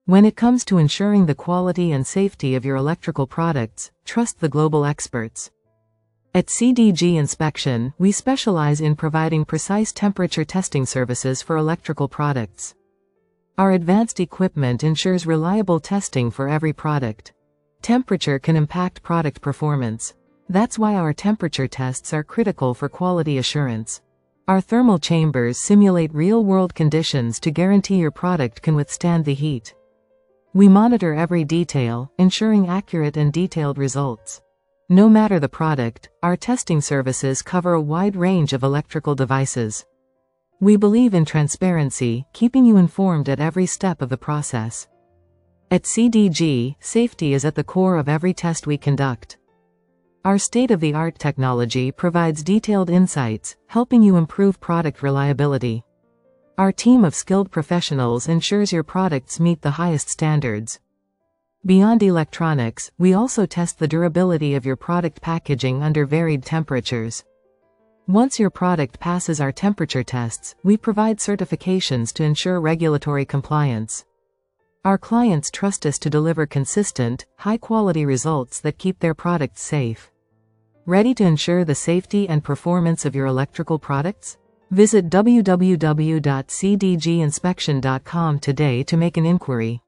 When it comes to ensuring the quality and safety of your electrical products, trust the global experts. At CDG Inspection, we specialize in providing precise temperature testing services for electrical products. Our advanced equipment ensures reliable testing for every product. Temperature can impact product performance. That's why our temperature tests are critical for quality assurance. Our thermal chambers simulate real-world conditions to guarantee your product can withstand the heat. We monitor every detail, ensuring accurate and detailed results. No matter the product, our testing services cover a wide range of electrical devices. We believe in transparency, keeping you informed at every step of the process. At CDG, safety is at the core of every test we conduct. Our state-of-the-art technology provides detailed insights, helping you improve product reliability. Our team of skilled professionals ensures your products meet the highest standards. Beyond electronics, we also test the durability of your product packaging under varied temperatures. Once your product passes our temperature tests, we provide certifications to ensure regulatory compliance. Our clients trust us to deliver consistent, high-quality results that keep their products safe. Ready to ensure the safety and performance of your electrical products? Visit www.cdginspection.com today to make an inquiry.